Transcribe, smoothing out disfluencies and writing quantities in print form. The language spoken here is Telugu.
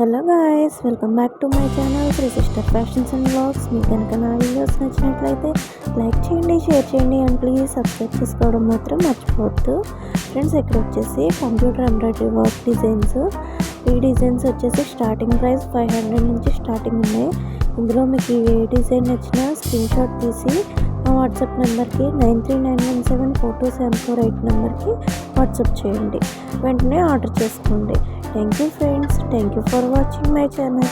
Hello guys, welcome back to my channel Sri sister fashions and vlogs. మీకు కనుక నా వీడియోస్ నచ్చినట్లయితే లైక్ చేయండి, షేర్ చేయండి అండ్ ప్లీజ్ సబ్స్క్రైబ్ చేసుకోవడం మాత్రం మర్చిపోవద్దు. ఫ్రెండ్స్, ఇక్కడ వచ్చేసి కంప్యూటర్ ఎంబ్రాయిడరీ వర్క్ డిజైన్స్. ఈ డిజైన్స్ వచ్చేసి స్టార్టింగ్ ప్రైస్ 500 నుంచి స్టార్టింగ్ ఉన్నాయి. ఇందులో మీకు ఏ డిజైన్ నచ్చినా స్క్రీన్ షాట్ తీసి మా వాట్సాప్ నెంబర్కి 9391742748 నెంబర్కి వాట్సాప్ చేయండి. వెంటనే ఆర్డర్ చేసుకోండి. Thank you friends. Thank you for watching my channel.